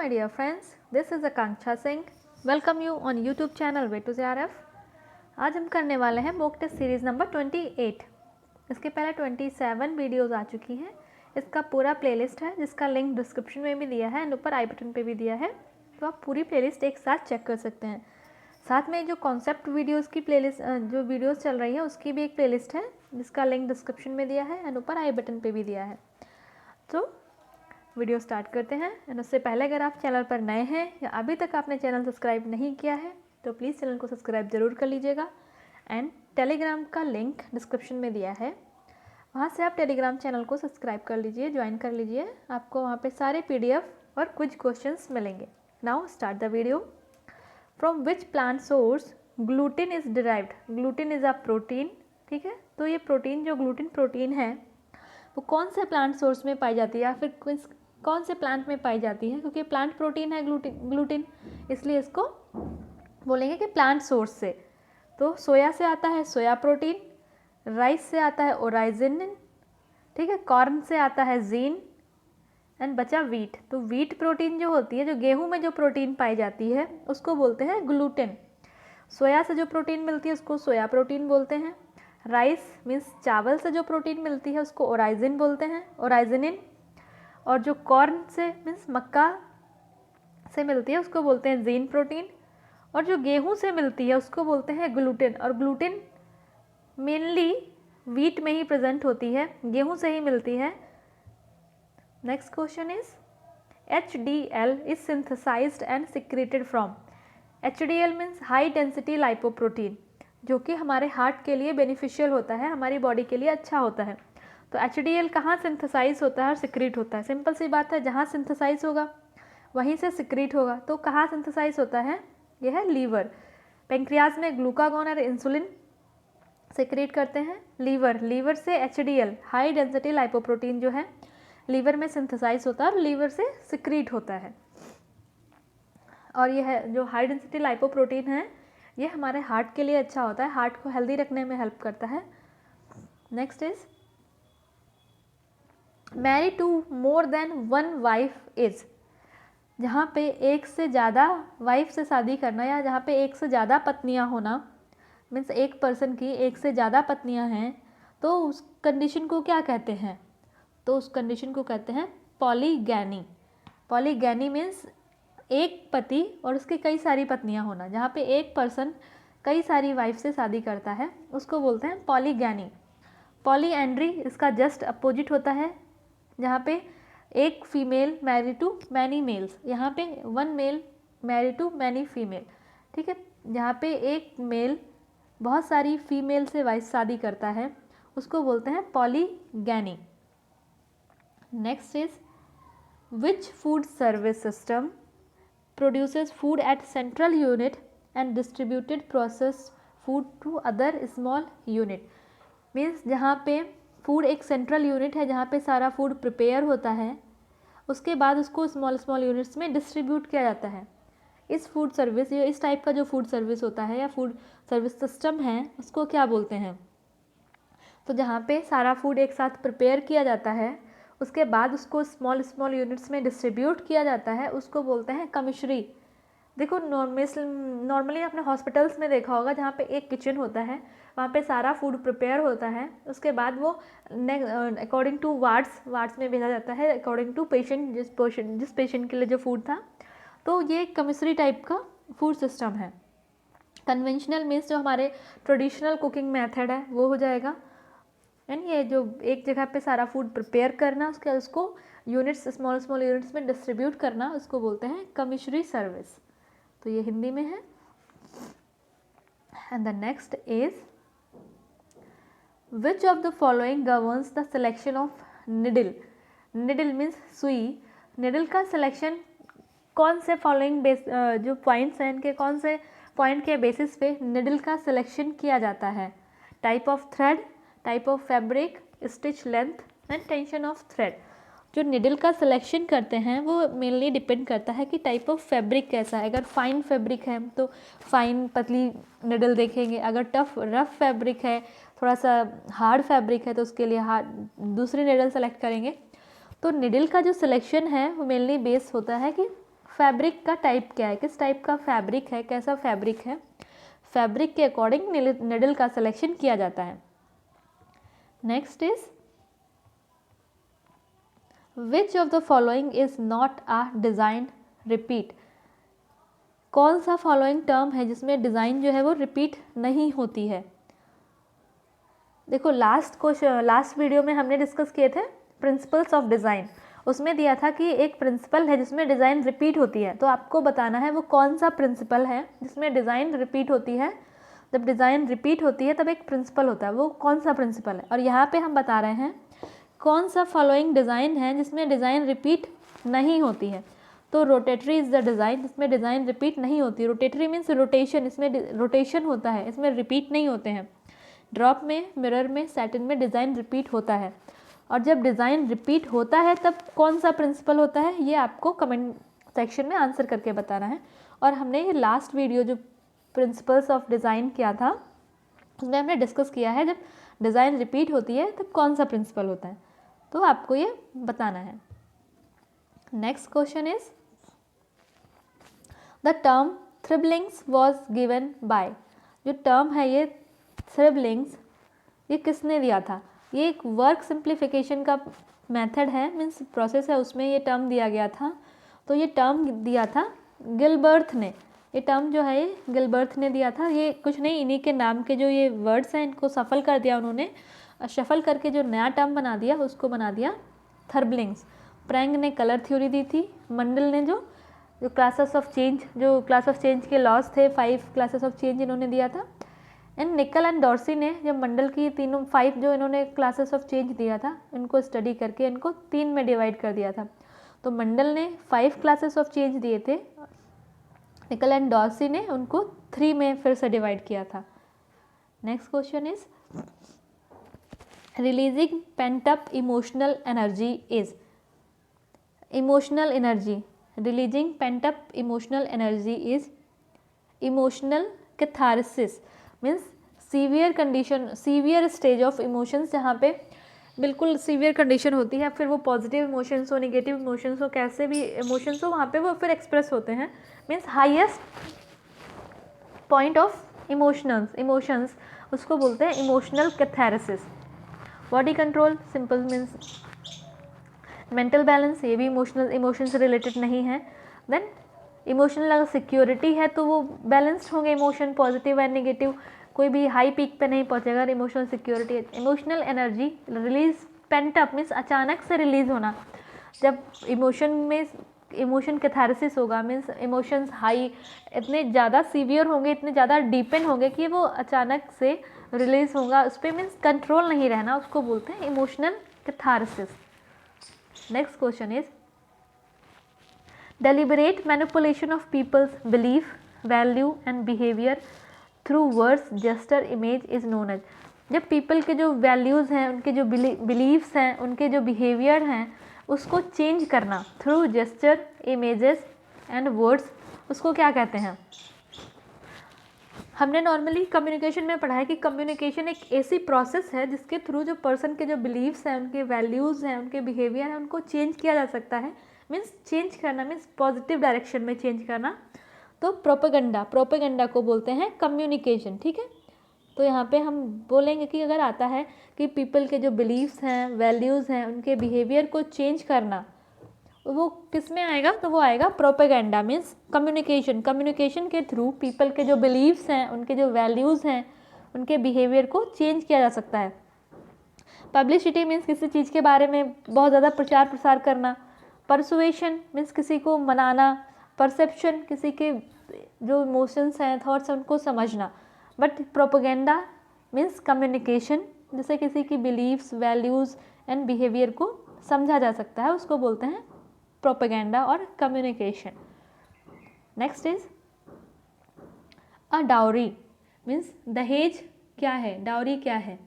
my dear friends, this is Akanksha Singh. Welcome you on YouTube channel Way to JRF. आज हम करने वाले हैं मॉक टेस्ट सीरीज़ नंबर 28। इसके पहले 27 वीडियोज़ आ चुकी हैं। इसका पूरा प्लेलिस्ट है जिसका लिंक डिस्क्रिप्शन में भी दिया है एंड ऊपर आई बटन पे भी दिया है, तो आप पूरी प्लेलिस्ट एक साथ चेक कर सकते हैं। साथ में जो कॉन्सेप्ट वीडियोज़ की प्लेलिस्ट जो वीडियोज़ चल रही है उसकी भी एक प्लेलिस्ट है जिसका लिंक डिस्क्रिप्शन में दिया है एंड ऊपर आई बटन पे भी दिया है। तो वीडियो स्टार्ट करते हैं। एंड उससे पहले अगर आप चैनल पर नए हैं या अभी तक आपने चैनल सब्सक्राइब नहीं किया है तो प्लीज़ चैनल को सब्सक्राइब ज़रूर कर लीजिएगा। एंड टेलीग्राम का लिंक डिस्क्रिप्शन में दिया है, वहाँ से आप टेलीग्राम चैनल को सब्सक्राइब कर लीजिए, ज्वाइन कर लीजिए। आपको वहाँ पे सारे PDF और कुछ क्वेश्चंस मिलेंगे। Now start the video. From which plant source gluten is derived. Gluten is a protein, ठीक है। तो ये प्रोटीन जो ग्लूटिन प्रोटीन है वो कौन से प्लांट सोर्स में पाई जाती है या फिर कौन से प्लांट में पाई जाती है, क्योंकि प्लांट प्रोटीन है ग्लूटिन, इसलिए इसको बोलेंगे कि प्लांट सोर्स से। तो सोया से आता है सोया प्रोटीन, राइस से आता है ओराइजिनिन, ठीक है, कॉर्न से आता है जीन एंड बचा वीट। तो वीट प्रोटीन जो होती है, जो गेहूं में जो प्रोटीन पाई जाती है उसको बोलते हैं ग्लूटिन। सोया से जो प्रोटीन मिलती है उसको सोया प्रोटीन बोलते हैं। राइस मीन्स चावल से जो प्रोटीन मिलती है उसको ओराइजिन बोलते हैं, ओराइजिनिन। और जो कॉर्न से मीन्स मक्का से मिलती है उसको बोलते हैं जीन प्रोटीन। और जो गेहूं से मिलती है उसको बोलते हैं ग्लूटिन। और ग्लूटिन मेनली वीट में ही प्रेजेंट होती है, गेहूं से ही मिलती है। Next question is HDL is synthesised and secreted from. HDL means high density lipoprotein, जो कि हमारे हार्ट के लिए बेनिफिशियल होता है, हमारी बॉडी के लिए अच्छा होता है। तो HDL कहाँ सिंथेसाइज होता है और सिक्रीट होता है? सिंपल सी बात है, जहाँ सिंथेसाइज होगा वहीं से सिक्रीट होगा। तो कहाँ सिंथेसाइज होता है? यह है लीवर। पेंक्रियाज में ग्लूकागॉन और इंसुलिन सिक्रीट करते हैं। लीवर से HDL हाई डेंसिटी लाइपोप्रोटीन जो है लीवर में सिंथेसाइज होता है और लीवर से सिक्रीट होता है। और यह जो हाई डेंसिटी लाइपोप्रोटीन है ये हमारे हार्ट के लिए अच्छा होता है, हार्ट को हेल्दी रखने में हेल्प करता है। Next is marry to more than one wife is. जहाँ पे एक से ज़्यादा वाइफ से शादी करना या जहाँ पे एक से ज़्यादा पत्नियाँ होना, मीन्स एक पर्सन की एक से ज़्यादा पत्नियाँ हैं, तो उस कंडीशन को क्या कहते हैं? तो उस कंडीशन को कहते हैं पॉलीगैनी। पॉलीगैनी मीन्स एक पति और उसकी कई सारी पत्नियाँ होना। जहाँ पे एक पर्सन कई सारी वाइफ से शादी करता है उसको बोलते हैं पॉलीगैनी। पॉलीएंड्री इसका जस्ट अपोजिट होता है, जहाँ पे एक female marry to many males, यहाँ पे one male marry to many female, ठीक है। जहाँ पे एक मेल बहुत सारी फीमेल से वाइफ शादी करता है उसको बोलते हैं polygyny. Next is which food service system produces food at central unit and distributed processed food to other small unit। Means जहाँ पे फूड एक सेंट्रल यूनिट है जहाँ पे सारा फूड प्रिपेयर होता है, उसके बाद उसको स्मॉल यूनिट्स में डिस्ट्रीब्यूट किया जाता है। इस फूड सर्विस या इस टाइप का जो फूड सर्विस होता है या फूड सर्विस सिस्टम है उसको क्या बोलते हैं? तो जहाँ पे सारा फूड एक साथ प्रिपेयर किया जाता है उसके बाद उसको स्मॉल यूनिट्स में डिस्ट्रीब्यूट किया जाता है उसको बोलते हैं कमिश्री। देखो नॉर्मली आपने हॉस्पिटल्स में देखा होगा जहाँ पे एक किचन होता है, वहाँ पे सारा फूड प्रिपेयर होता है, उसके बाद वो अकॉर्डिंग टू वार्ड्स में भेजा जाता है अकॉर्डिंग टू पेशेंट, जिस पेशेंट के लिए जो फूड था। तो ये कमिश्री टाइप का फूड सिस्टम है। कन्वेंशनल मीन्स जो हमारे ट्रेडिशनल कुकिंग मेथड है वो हो जाएगा। एंड ये जो एक जगह पे सारा फूड प्रिपेयर करना उसको यूनिट्स स्मॉल यूनिट्स में डिस्ट्रीब्यूट करना उसको बोलते हैं कमिश्री सर्विस। तो ये हिंदी में है। And the next is which of the following governs the selection of needle. Needle means सुई। निडल का सिलेक्शन कौन से फॉलोइंग जो पॉइंट्स हैं इनके कौन से पॉइंट के बेसिस पे निडल का सिलेक्शन किया जाता है? Type of thread, type of fabric, stitch length and tension of thread. जो निडल का सिलेक्शन करते हैं वो मेनली डिपेंड करता है कि टाइप ऑफ फैब्रिक कैसा है। अगर फाइन फैब्रिक है तो फाइन पतली निडल देखेंगे, अगर रफ फैब्रिक है, थोड़ा सा हार्ड फैब्रिक है तो उसके लिए दूसरी निडल सेलेक्ट करेंगे। तो निडल का जो सिलेक्शन है वो मेनली बेस होता है कि फैब्रिक का टाइप क्या है, किस टाइप का फैब्रिक है, कैसा फैब्रिक है, फैब्रिक के अकॉर्डिंग निडल का सिलेक्शन किया जाता है। Next is which of the following is not a design repeat. कौन सा फॉलोइंग टर्म है जिसमें डिज़ाइन जो है वो रिपीट नहीं होती है। देखो लास्ट वीडियो में हमने डिस्कस किए थे प्रिंसिपल्स ऑफ डिज़ाइन, उसमें दिया था कि एक प्रिंसिपल है जिसमें डिज़ाइन रिपीट होती है, तो आपको बताना है वो कौन सा प्रिंसिपल है जिसमें डिज़ाइन रिपीट होती है। जब डिज़ाइन रिपीट होती है तब एक प्रिंसिपल होता है, वो कौन सा प्रिंसिपल है। और यहाँ पे हम बता रहे हैं कौन सा फॉलोइंग डिज़ाइन है जिसमें डिज़ाइन रिपीट नहीं होती है। तो रोटेटरी इज़ द डिज़ाइन जिसमें डिज़ाइन रिपीट नहीं होती। रोटेटरी मीन्स रोटेशन, इसमें रोटेशन होता है, इसमें रिपीट नहीं होते हैं। ड्रॉप में, मिरर में, सैटिन में डिज़ाइन रिपीट होता है। और जब डिज़ाइन रिपीट होता है तब कौन सा प्रिंसिपल होता है, ये आपको कमेंट सेक्शन में आंसर करके बताना है। और हमने ये लास्ट वीडियो जो प्रिंसिपल्स ऑफ डिज़ाइन किया था उसमें हमने डिस्कस किया है जब डिज़ाइन रिपीट होती है तब कौन सा प्रिंसिपल होता है, तो आपको ये बताना है। Next question is the term therbligs was given by. जो टर्म है ये थ्रिबलिंग्स, ये किसने दिया था। ये एक वर्क सिंप्लीफिकेशन का मेथड है, मीन्स प्रोसेस है, उसमें ये टर्म दिया गया था। तो ये टर्म दिया था गिलबर्थ ने। ये टर्म जो है ये गिलबर्थ ने दिया था। ये कुछ नहीं, इन्हीं के नाम के जो ये वर्ड्स हैं इनको सफल कर दिया उन्होंने, शफल करके जो नया टर्म बना दिया उसको बना दिया थ्रिबलिंग्स। प्रैंग ने कलर थ्योरी दी थी, मंडल ने जो क्लासेस ऑफ चेंज के लॉज थे, 5 क्लासेस ऑफ चेंज इन्होंने दिया था। एंड निकल एंड डॉर्सी ने जब मंडल की 5 जो इन्होंने क्लासेस ऑफ चेंज दिया था इनको स्टडी करके इनको 3 में डिवाइड कर दिया था। तो मंडल ने 5 क्लासेस ऑफ चेंज दिए थे, निकल एंड डॉर्सी ने उनको 3 में फिर से डिवाइड किया था। Next question is releasing pent up emotional energy is. Emotional energy, releasing pent up emotional energy is emotional catharsis. Means severe stage of emotions, जहाँ पे बिल्कुल सीवियर कंडीशन होती है, फिर वो पॉजिटिव इमोशंस हो, नेगेटिव इमोशंस हो, कैसे भी इमोशंस हो, वहाँ पे वो फिर एक्सप्रेस होते हैं। Means highest point of emotions उसको बोलते हैं emotional catharsis. Body control simple means mental balance, ये भी इमोशन से रिलेटेड नहीं है। देन इमोशनल अगर सिक्योरिटी है तो वो बैलेंस्ड होंगे इमोशन, पॉजिटिव एंड नेगेटिव, कोई भी हाई पीक पे नहीं पहुंचेगा। Emotional security, emotional energy release pent up means अचानक से रिलीज होना। जब इमोशन कैथारसिस होगा मीन्स इमोशंस हाई इतने ज़्यादा सीवियर होंगे, इतने ज़्यादा डीपेन होंगे कि वो अचानक से रिलीज होगा, उस पर मीन्स कंट्रोल नहीं रहना, उसको बोलते हैं emotional catharsis. Next question is deliberate manipulation of people's belief, value and behavior through words, gesture, image is known as। जब people के जो values हैं, उनके जो beliefs हैं, उनके जो behavior हैं, उसको change करना through gesture, images and words, उसको क्या कहते हैं। हमने नॉर्मली कम्युनिकेशन में पढ़ा है कि कम्युनिकेशन एक ऐसी प्रोसेस है जिसके थ्रू जो पर्सन के जो बिलीव्स हैं, उनके वैल्यूज़ हैं, उनके बिहेवियर हैं, उनको चेंज किया जा सकता है। मीन्स चेंज करना मीन्स पॉजिटिव डायरेक्शन में चेंज करना। तो प्रोपेगेंडा को बोलते हैं कम्युनिकेशन, ठीक है। तो यहाँ पे हम बोलेंगे कि अगर आता है कि पीपल के जो बिलीव्स हैं, वैल्यूज़ हैं, उनके बिहेवियर को चेंज करना, वो किस में आएगा, तो वो आएगा प्रोपेगेंडा मीन्स कम्युनिकेशन के थ्रू पीपल के जो बिलीव्स हैं, उनके जो वैल्यूज़ हैं, उनके बिहेवियर को चेंज किया जा सकता है। पब्लिसिटी मीन्स किसी चीज़ के बारे में बहुत ज़्यादा प्रचार प्रसार करना। परसुएशन मीन्स किसी को मनाना। परसेप्शन किसी के जो इमोशंस हैं, थॉट्स हैं, उनको समझना। बट प्रोपेगेंडा मीन्स कम्युनिकेशन, जिससे किसी की बिलीव्स, वैल्यूज़ एंड बिहेवियर को समझा जा सकता है, उसको बोलते हैं प्रोपेगेंडा और communication. Next is a dowry means दहेज क्या है, डाउरी क्या है।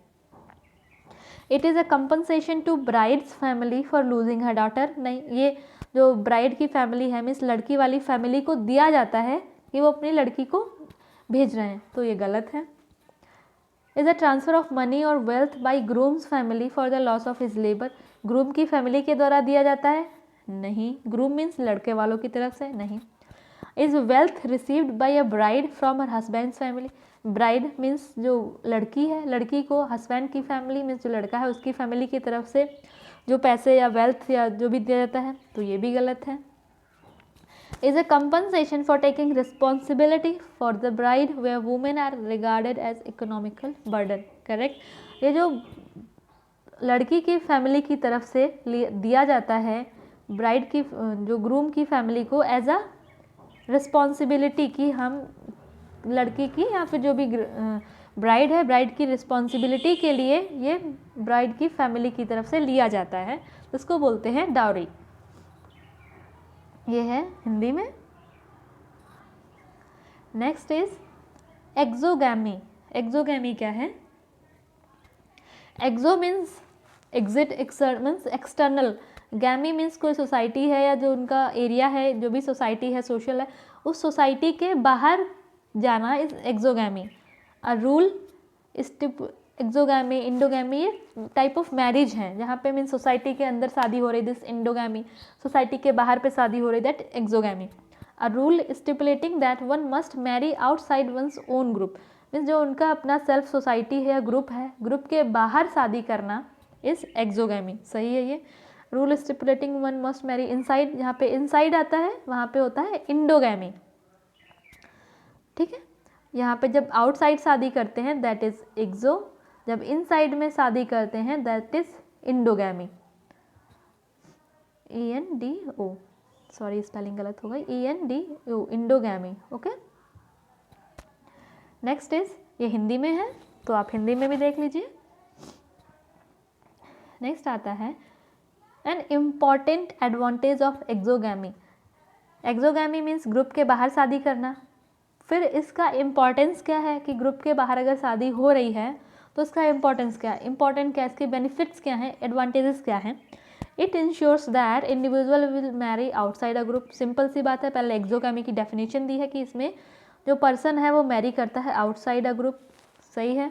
It is a compensation to bride's family for losing her daughter. नहीं, ये जो ब्राइड की फैमिली है मीन्स लड़की वाली फैमिली को दिया जाता है कि वो अपनी लड़की को भेज रहे हैं, तो ये गलत है। Is a transfer of money और wealth by groom's family for the loss of his labour. Groom की फैमिली के द्वारा दिया जाता है नहीं। ग्रूम मीन्स लड़के वालों की तरफ से, नहीं। Is wealth received by a bride from her husband's family, bride means जो लड़की है, लड़की को हस्बैंड की फैमिली मीन्स जो लड़का है उसकी फैमिली की तरफ से जो पैसे या वेल्थ या जो भी दिया जाता है, तो ये भी गलत है। Is a compensation for taking responsibility for the bride where women are regarded as economical burden, correct. ये जो लड़की की फैमिली की तरफ से दिया जाता है ब्राइड की, जो ग्रूम की फैमिली को एज अ रिस्पॉन्सिबिलिटी की हम लड़की की या फिर जो भी ब्राइड है, ब्राइड की रिस्पॉन्सिबिलिटी के लिए ये ब्राइड की फैमिली की तरफ से लिया जाता है, उसको बोलते हैं डाउरी। ये है हिंदी में। Next is exogamy. एक्सोगैमी क्या है? एक्सो मीन्स एग्जिट, एक्सर्ट मीन्स एक्सटर्नल, गैमी मीन्स कोई सोसाइटी है या जो उनका एरिया है, जो भी सोसाइटी है, सोशल है, उस सोसाइटी के बाहर जाना is exogamy. A rule exogamy, endogamy ये टाइप ऑफ मैरिज है जहाँ पे मीन्स सोसाइटी के अंदर शादी हो रही, दिस इंडोगैमी। सोसाइटी के बाहर पे शादी हो रही, that exogamy. A rule stipulating that one must marry outside one's own group, means जो उनका अपना सेल्फ सोसाइटी है या ग्रुप है, ग्रुप के बाहर शादी करना इज एक्सोगैमी। सही है ये। Rule stipulating one must marry inside, जहाँ पे इनसाइड आता है वहाँ पे होता है इंडोगैमी, ठीक है। यहाँ पे जब आउटसाइड शादी करते हैं दैट इज एक्सो, जब इनसाइड में शादी करते हैं that is endogamy. ENDO, sorry spelling गलत हो गई, ENDO, endogamy, okay. Next is, ये हिंदी में है तो आप हिंदी में भी देख लीजिए। नेक्स्ट आता है an important advantage of exogamy. Exogamy means group के बाहर शादी करना। फिर इसका इम्पॉर्टेंस क्या है कि ग्रुप के बाहर अगर शादी हो रही है तो इसका इम्पॉर्टेंस क्या है, इंपॉर्टेंट क्या है, इसके बेनिफिट्स क्या हैं, एडवांटेजेस क्या हैं। It ensures that individual will marry outside a group. Simple सी बात है, पहले एक्सोगैमी की डेफिनेशन दी है कि इसमें जो पर्सन है वो मैरी करता है आउटसाइड अ ग्रुप, सही है।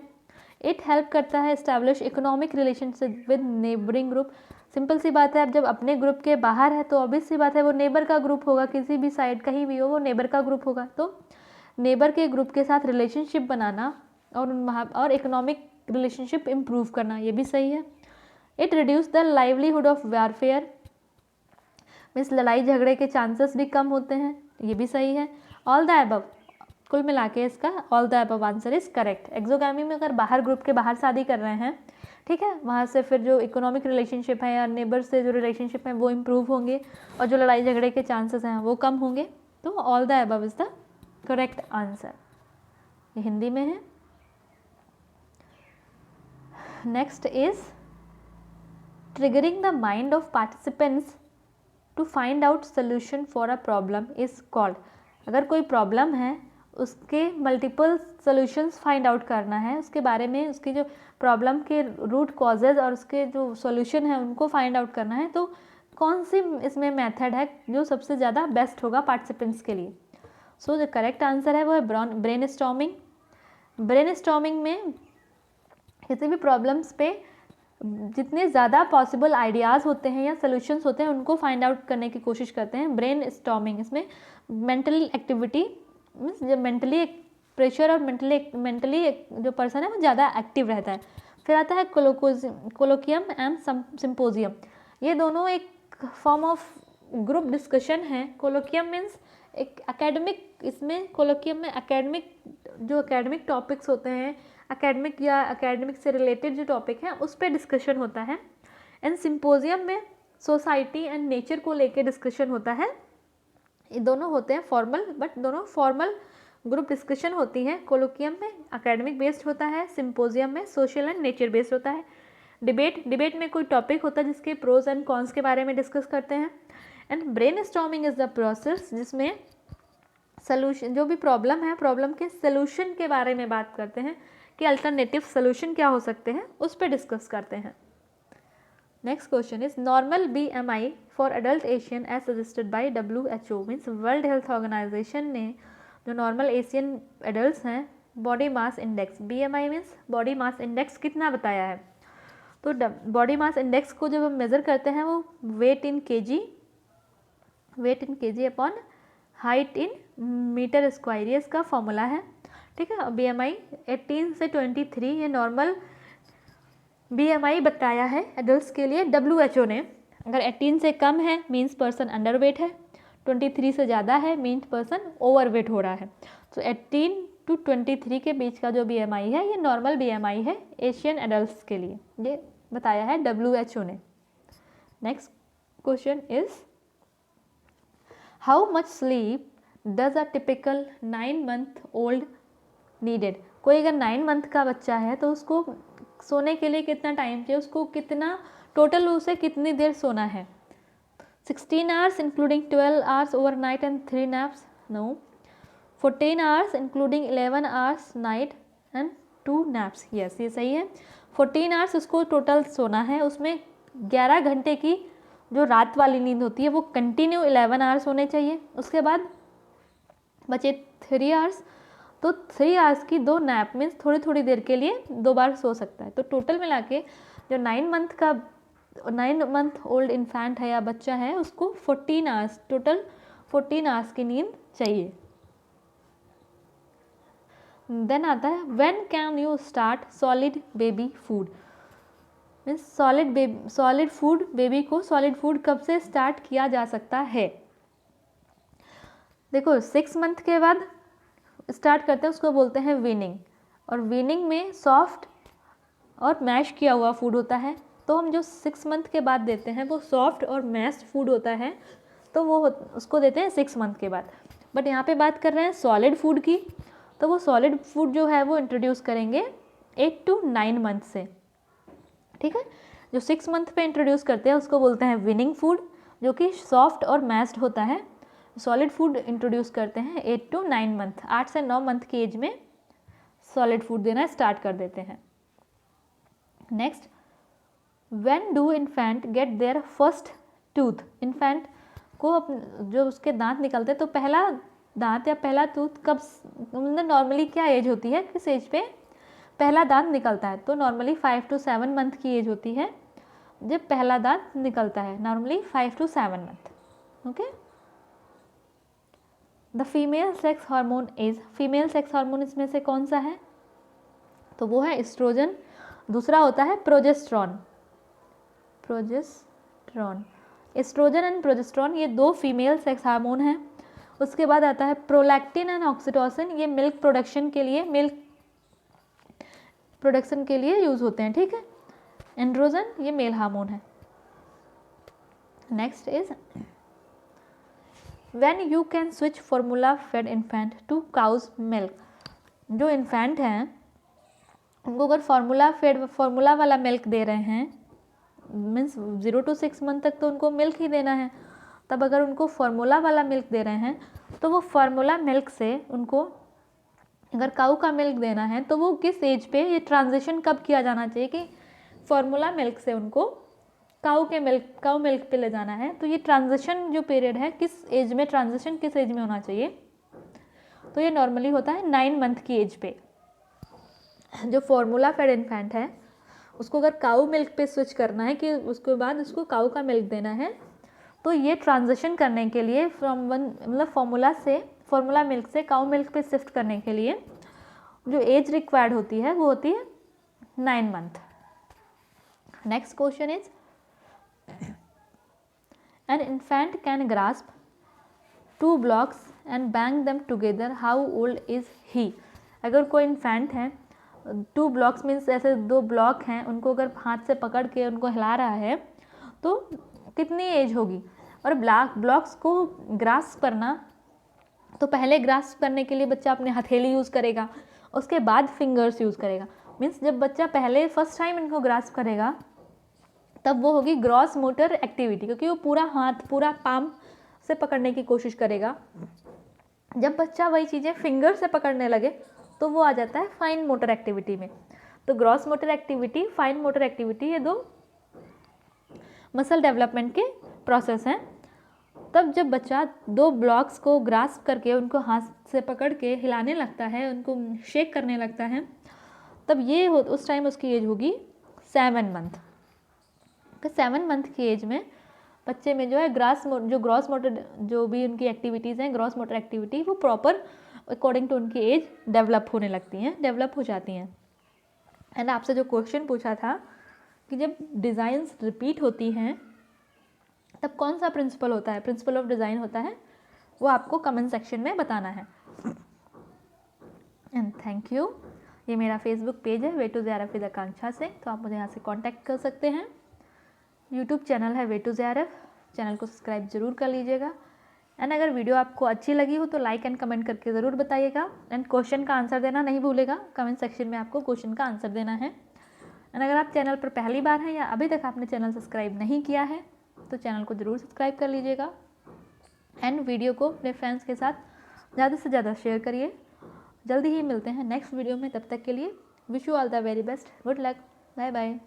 इट हेल्प करता है establish economic relationship with neighbouring group. Simple सी बात है, अब जब अपने ग्रुप के बाहर है तो ऑब्वियस सी बात है वो नेबर का ग्रुप होगा, किसी भी साइड कहीं भी हो वो नेबर का ग्रुप होगा, तो नेबर के ग्रुप के साथ रिलेशनशिप बनाना और इकोनॉमिक रिलेशनशिप इम्प्रूव करना, ये भी सही है। It reduce the livelihood of warfare, means लड़ाई झगड़े के चांसेस भी कम होते हैं, ये भी सही है। ऑल द अबव, कुल मिला के इसका all the above answer is correct. Exogamy में अगर बाहर ग्रुप के बाहर शादी कर रहे हैं, ठीक है, वहाँ से फिर जो इकोनॉमिक रिलेशनशिप है या नेबर से जो रिलेशनशिप है वो इम्प्रूव होंगे और जो लड़ाई झगड़े के चांसेस हैं वो कम होंगे, तो all the above is the correct answer. ये हिंदी में है। Next is triggering the mind of participants to find out solution for a problem is called. अगर कोई प्रॉब्लम है उसके मल्टीपल सोल्यूशंस फाइंड आउट करना है, उसके बारे में उसकी जो प्रॉब्लम के रूट कॉजेज और उसके जो सॉल्यूशन है उनको फाइंड आउट करना है, तो कौन सी इसमें मेथड है जो सबसे ज़्यादा बेस्ट होगा पार्टिसिपेंट्स के लिए। सो जो करेक्ट आंसर है वो है ब्रेन स्टॉर्मिंग। ब्रेन स्टॉर्मिंग में किसी भी प्रॉब्लम्स पे जितने ज़्यादा पॉसिबल आइडियाज़ होते हैं या सोल्यूशंस होते हैं उनको फाइंड आउट करने की कोशिश करते हैं। ब्रेन स्टॉर्मिंग, इसमें मेंटल एक्टिविटी मीन्स जब मेंटली प्रेशर और मेंटली जो पर्सन है वो ज़्यादा एक्टिव रहता है। फिर आता है कोलोकियम एंड सिम्पोजियम, ये दोनों एक फॉर्म ऑफ ग्रुप डिस्कशन है। कोलोकियम मीन्स एक एकेडमिक, इसमें कोलोकियम में एकेडमिक टॉपिक्स होते हैं, एकेडमिक या एकेडमिक से रिलेटेड जो टॉपिक हैं उस पर डिस्कशन होता है। एंड सिम्पोजियम में सोसाइटी एंड नेचर को लेके डिस्कशन होता है। ये दोनों होते हैं फॉर्मल, बट दोनों फॉर्मल ग्रुप डिस्कशन होती है। कोलोकियम में एकेडमिक बेस्ड होता है, सिम्पोजियम में सोशल एंड नेचर बेस्ड होता है। डिबेट में कोई टॉपिक होता है जिसके प्रोज एंड कॉन्स के बारे में डिस्कस करते हैं। And brain storming is the process जिसमें सलूशन, जो भी प्रॉब्लम है प्रॉब्लम के सलूशन के बारे में बात करते हैं कि अल्टरनेटिव सलूशन क्या हो सकते हैं, उस पर डिस्कस करते हैं। Next question is normal BMI for adult Asian as suggested by WHO, means world health organisation ने जो नॉर्मल एशियन एडल्ट हैं body mass index, BMI means body mass index कितना बताया है। तो बॉडी मास इंडेक्स को जब हम मेज़र करते हैं वो weight in kg weight in kg upon height in metre square, ये इसका फॉर्मूला है, ठीक है। BMI 18 से 23 ये नॉर्मल BMI बताया है एडल्ट्स के लिए WHO ने। अगर 18 से कम है मीन्स पर्सन अंडर वेट है, 23 से ज़्यादा है मीन्स पर्सन ओवर वेट हो रहा है। तो 18 to 23 के बीच का जो BMI है ये नॉर्मल BMI है एशियन एडल्ट्स के लिए, ये बताया है WHO ने। Next question is how much sleep does a typical 9 month old needed. कोई अगर 9 month का बच्चा है तो उसको सोने के लिए कितना टाइम चाहिए, उसको कितना टोटल उसे कितनी देर सोना है। 16 hours including 12 hours overnight and 3 naps, no. 14 hours including 11 hours night and 2 naps, yes ये सही है। 14 hours उसको टोटल सोना है, उसमें 11 घंटे की जो रात वाली नींद होती है वो कंटिन्यू 11 hours होने चाहिए। उसके बाद बचे 3 hours, तो 3 hours की 2 नैप मीन्स थोड़ी थोड़ी देर के लिए 2 बार सो सकता है। तो टोटल मिला के जो 9 month ओल्ड इन्फेंट है या बच्चा है उसको 14 hours, टोटल 14 hours की नींद चाहिए। देन आता है when can you start solid baby food, means solid food baby को सॉलिड फूड कब से स्टार्ट किया जा सकता है। देखो 6 month के बाद स्टार्ट करते हैं, उसको बोलते हैं वीनिंग, और वीनिंग में सॉफ्ट और मैश किया हुआ फूड होता है। तो हम जो 6 month के बाद देते हैं वो सॉफ्ट और मैश्ड फूड होता है, तो वो उसको देते हैं 6 month के बाद। बट यहाँ पे बात कर रहे हैं सॉलिड फूड की, तो वो सॉलिड फूड जो है वो इंट्रोड्यूस करेंगे 8 to 9 month से, ठीक है। जो 6 month पे इंट्रोड्यूस करते हैं उसको बोलते हैं विनिंग फूड, जो कि सॉफ्ट और मैश्ड होता है। सॉलिड फूड इंट्रोड्यूस करते हैं 8 to 9 month, 8 से 9 month की एज में सॉलिड फूड देना स्टार्ट कर देते हैं। Next, when do infant get their first tooth, infant को जो उसके दांत निकलते हैं तो पहला दांत या पहला टूथ कब, मतलब नॉर्मली क्या एज होती है, किस एज पे पहला दांत निकलता है। तो नॉर्मली 5 to 7 month की एज होती है जब पहला दांत निकलता है, normally 5 to 7 month, okay. The female sex hormone is, female sex hormone इसमें से कौन सा है, तो वो है एस्ट्रोजन, दूसरा होता है प्रोजेस्टेरॉन। एस्ट्रोजन एंड प्रोजेस्टेरॉन ये 2 फीमेल सेक्स हार्मोन हैं। उसके बाद आता है प्रोलैक्टिन एंड ऑक्सीटोसिन, ये मिल्क प्रोडक्शन के लिए यूज़ होते हैं, ठीक है। एंड्रोजन ये मेल हार्मोन है। Next is when you can switch formula fed infant to cow's milk, जो इन्फेंट हैं उनको अगर फॉर्मूला वाला मिल्क दे रहे हैं, मीन्स 0 to 6 month तक तो उनको मिल्क ही देना है, तब अगर उनको फॉर्मूला वाला मिल्क दे रहे हैं तो वो फॉर्मूला मिल्क से उनको अगर काऊ का मिल्क देना है तो वो किस एज पे, ये ट्रांजिशन कब किया जाना चाहिए कि फॉर्मूला मिल्क से उनको काऊ मिल्क पे ले जाना है। तो ये ट्रांजिशन जो पीरियड है किस एज में, ट्रांजिशन किस एज में होना चाहिए, तो ये नॉर्मली होता है 9 month की एज पे। जो फॉर्मूला फेड इन्फेंट है उसको अगर काऊ मिल्क पे स्विच करना है कि उसके बाद उसको काऊ का मिल्क देना है, तो ये ट्रांजिशन करने के लिए मतलब फॉर्मूला मिल्क से काऊ मिल्क पे शिफ्ट करने के लिए जो एज रिक्वायर्ड होती है वो होती है 9 month। Next question is an infant can grasp 2 blocks and bang them together, how old is he. अगर कोई इन्फेंट है 2 blocks मीन्स ऐसे 2 ब्लॉक हैं, उनको अगर हाथ से पकड़ के उनको हिला रहा है तो कितनी एज होगी। और ब्लॉक्स को ग्रास्प करना, तो पहले ग्रास्प करने के लिए बच्चा अपने हथेली यूज़ करेगा, उसके बाद फिंगर्स यूज़ करेगा। मीन्स जब बच्चा पहले फर्स्ट टाइम इनको ग्रास्प करेगा तब वो होगी ग्रॉस मोटर एक्टिविटी, क्योंकि वो पूरा हाथ पूरा पाम से पकड़ने की कोशिश करेगा। जब बच्चा वही चीज़ें फिंगर से पकड़ने लगे तो वो आ जाता है फाइन मोटर एक्टिविटी में। तो gross motor activity, fine motor activity, ये 2 मसल डेवलपमेंट के प्रोसेस हैं। तब जब बच्चा 2 ब्लॉक्स को ग्रास्प करके उनको हाथ से पकड़ के हिलाने लगता है, उनको शेक करने लगता है, तब उस टाइम उसकी एज होगी 7 month। 7 month की एज में बच्चे में जो है ग्रॉस मोटर जो भी उनकी एक्टिविटीज़ हैं, ग्रॉस मोटर एक्टिविटी वो प्रॉपर अकॉर्डिंग टू उनकी एज डेवलप होने लगती हैं, डेवलप हो जाती हैं। एंड आपसे जो क्वेश्चन पूछा था कि जब डिज़ाइंस रिपीट होती हैं तब कौन सा प्रिंसिपल होता है, प्रिंसिपल ऑफ डिज़ाइन होता है, वो आपको कमेंट सेक्शन में बताना है। And thank you. ये मेरा फेसबुक पेज है way to JRF with Akanksha Singh, तो आप मुझे यहाँ से कांटेक्ट कर सकते हैं। यूट्यूब चैनल है वे टू JRF, चैनल को सब्सक्राइब ज़रूर कर लीजिएगा। एंड अगर वीडियो आपको अच्छी लगी हो तो लाइक एंड कमेंट करके ज़रूर बताइएगा। एंड क्वेश्चन का आंसर देना नहीं भूलेगा, कमेंट सेक्शन में आपको क्वेश्चन का आंसर देना है। एंड अगर आप चैनल पर पहली बार हैं या अभी तक आपने चैनल सब्सक्राइब नहीं किया है तो चैनल को ज़रूर सब्सक्राइब कर लीजिएगा। एंड वीडियो को अपने फ्रेंड्स के साथ ज़्यादा से ज़्यादा शेयर करिए। जल्दी ही मिलते हैं नेक्स्ट वीडियो में, तब तक के लिए wish you all the very best, good luck, bye bye.